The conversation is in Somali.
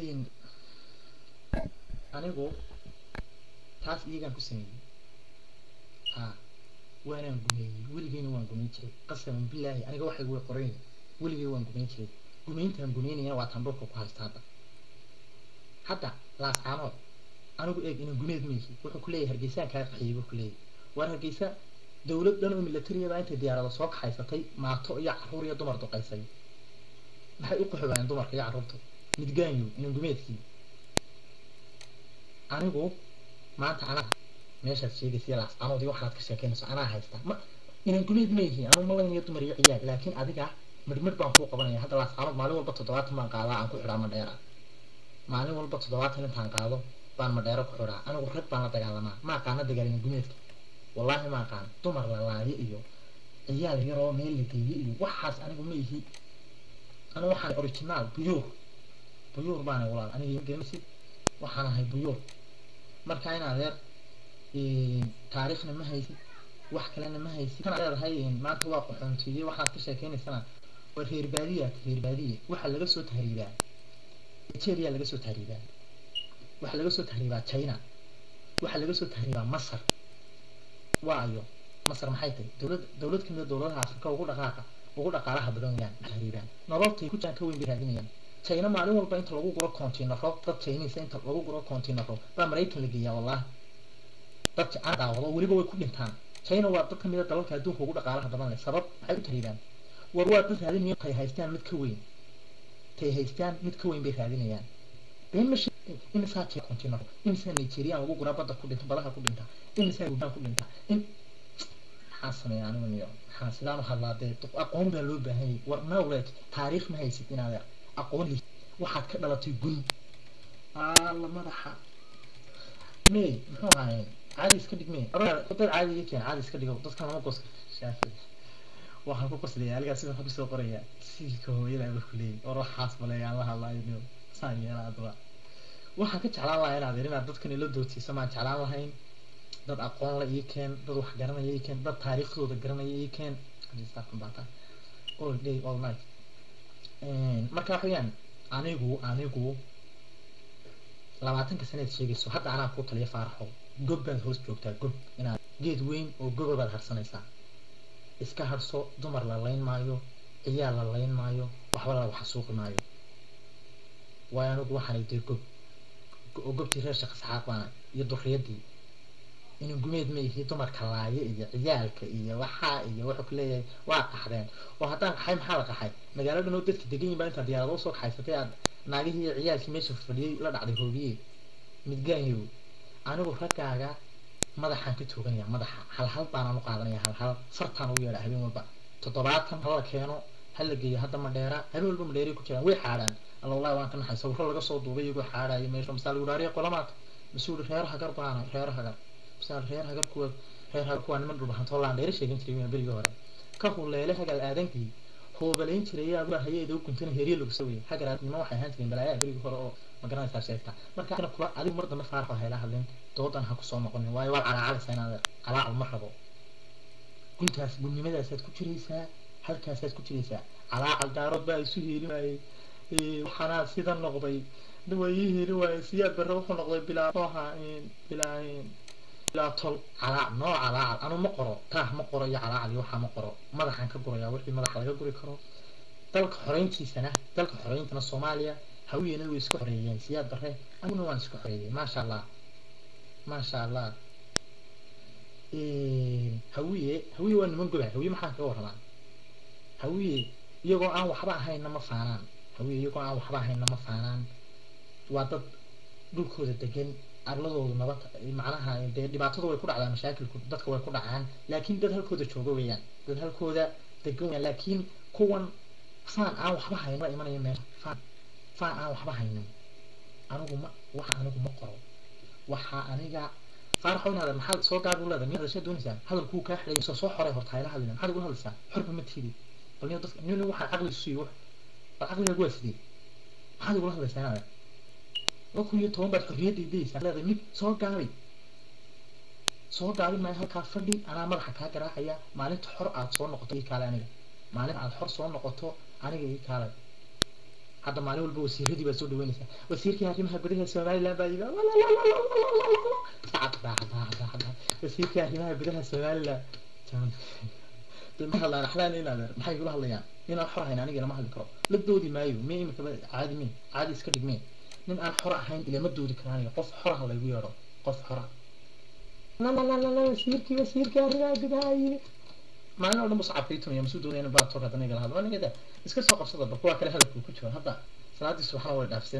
إن أنا جو taas iyagaan ku sameeyey waanaan gumeeyey weligeyna waan gumeyn jiray qasaban bilaahi aniga waxay way qorayn weligey waan gumeyn jiray gumeyntaan gumeynayana waa tan dhulka ku haysta hadda laascaanood anigu eeg inaan gumeed meehi wuxuu ku leeyahay hargeysaan kaa qaxiyey buu ku leeyahay waar hargeysa dowlad dhan oo milatariyada intay diyaarada soo kaxaysatay maato iyo carruur iyo dumar duqaysay maxay u qaxoobaan dumarka iyo carruurta midgaanyo inaan gumeedkii anigu maanta ana meeshaad sheegaysa laascaanoodii waxaad ka sheekeynayso anaa haysta ma inaan gumeed meehi anu malaynayo dumar iyo ciyaar laakiin adiga midmid baan kuu qabanaya hadda laascaanood maalin walba 70 baan qaadaa aan ku xidhaa madheera maalin walba 70 intaan qaado baan madheera ku xidhaa anigu rag baan la dagaalamaa ma aqaana dagaalin gumeedka wallaahi ma aqaan dumar la laayo iyo ciyaar yaroo meel la geeyay iyo waxaas anigu ma ihi anu waxaan original buyuur baan walaal aniga geemsi waxaan ahay buyuur marka in adeer taariikhna ma haysid wax kalena ma haysid kana leedahay maanta waa qoxoontiye waxaad ka sheekeynaysaa waa reer baadiye waxa laga soo tahriibaa Nigeria laga soo tahriibaa waxa laga soo tahriibaa China waxa laga soo tahriibaa Masar waayo Masar maxay tahay dawlad kamid dawladaha Afrika ugu dhaqaalaha badan yaan tahriibaan nololtay ku jaan ka weyn biraadinayaan China maalin walba inta lagu guro container dad Chinese inta lagu guro container baa Mareykan la geeyaa wallahi dadka aadaawado waliba way ku dhintaan China waa dad kamid ah dalalka adduunka ugu dhaqaalaha badan leh sabab waxay u tahriibaan war waa dad raadinaya tay haystaan mid ka weyn bay raadinayaan beemash in saati container in san Nigeria lagu guro badda ku dhinta balaha ku dhinta in san Uganda ku dhinta in xasanayaan iyo xasidaan hadlaade aqoon baa loo baahan yahay war knowledge taariikh ma haysid inaad aqoon waxaad ka dhalatay gun alla madaxa mee muxuu ahaay caadi iska dhigmee dad caadi yake caadi iska dhigo dadka lama goos shaafi waxaan ku qoslayay aliga sidoo ku soo qoraya siilka hooyada ay ku leeyay oo waxaas maleeyaan la hadlayo saaniyeena adwa waxaan ka jeclaan lahaa inaad dadkan ila doodsiiso ma jeclaan lahayn dad aqoon la keen dad wax garanaya keen dad taariikhdooda garanaya keen hadii baata all day all night marka waxayaan anigu 20 sano sheegayso hadda anaa ku taliya faaraxo gob baad hoos joogtaa gob inaad geed weyn oo gobobaad harsanaysaa iska harso dumar la leyn maayo ciyaal la leyn maayo waxba la wax suuq maayo waa anigu waxaan ay gob gobtii reer shaqo saxaabana iyo durriyadii inuu gumeed ma yihiin dumarka laaye iyo ciyaalka iyo waxa ku leeyahay waa qaxdeen oo haddaan qaxay maxaa la qaxay magaalada noo dadka degan yihiin inta diyaarado soo qaxaysatay aad naagihii ciyaalkii meesha fadhiyay la dhacday hoobiye midgaanyo anigu ragaaga madaxaan ka tooganaya madaxa hal baan aanu qaadanaya hal fartaan ugu yeedha habeen walba 70 hala keeno hala geeyo hadda madheera habeen walba madheeri ku jiraan way xaadaan wallahi waan ka naxay sawirro laga soo duubay iyagu xaadaayo meesha misaal guraariya qolamaad masuul reer hagar baana reer hagar reer hagar kuwa niman dhulbahan toolaan dheer sheegin jiray bariga hore ka huleele hagal aadankii hoobaleyn jiray ayaa hay'ado kuntan heeriyo lagu soo weeyay hagar aadnimo waxay ahaan jireen balaayaa bariga hore oo magaranaysa sheegta marka kana kula adigu mar dambe faarax waxay la hadleen doodan ha ku soo noqonin waayo waa calaacal ma rabo guntaas gunnimadaas ku jiraysaa halkaas ku jiraysaa calaacal daarood baa isu heelinayay waxana sida noqday duwayii heeli waay siyaad barro wuxuu noqday bilaa tol calaacal anu ma qoro taah ma qoro iyo calaacal iyo waxa ma qoro madaxan ka guraya wixii madax laga guri karo dalka xoreeyntana Soomaaliya hawiyana way isku xoreeyeen siyaad barre anuna waan isku xoreeyay ma sha Allah hawiye waa niman gobay hawiye maxaa ka waramaan hawiye iyagoo aan waxba ahayn ma faanaan waa dad dhulkooda degan arladoodu nabad macnaha dhibaatadu way ku dhacdaa mashaakilku dadka way ku dhacaan laakiin dad halkooda jooga weeyaan dad halkooda degan weeyaan laakiin kuwan faan aan waxba hayn ma imanaya meel faan aan waxba hayn anigu ma qoro waxa aniga faaraxo inaad maxaad soo gaar u leedahay hada doonaysaa hadalku ka xidhay soo xoray horta ila hadlina maxaad ugu hadlaysaa xorba ma tiidi bal dadka nin waxa aqli siiyo aqliga go'aasii maxaad ugu hadlaysaa وكل يوم بعد حرية دي سألت ميك صار قاعد ما هالك فردي أنا ما بحكي هكذا هي معناته حر على صور نقطة كلامي معناته على حر صور نقطة أنا جاي كلام hadda maalin walba wasiiradii baa soo dhaweynaysaa wasiirkii arrimaha gudaha Somaliland baa yidhi wasiirkii arrimaha gudaha Somaliland ma hadlaan axlaan inaan maxay kula hadlayaan inaan xor ahayn aniga lama hadli karo la doodi maayo ma imika caadi iska dhigmeen nin aan xor ahayn ilaa ma doodi karaan qof xor ah lagu yeero qof xor ah wasiirkii arrimaha gudaha yidhi maalin oo dhan muscabkaytunaya masuu doonayaan baad toog haddana igala hadlo aniga iska soo qabsada kuwa kale hadalku ku jiro hadda salaadii subaxna way dhaafseen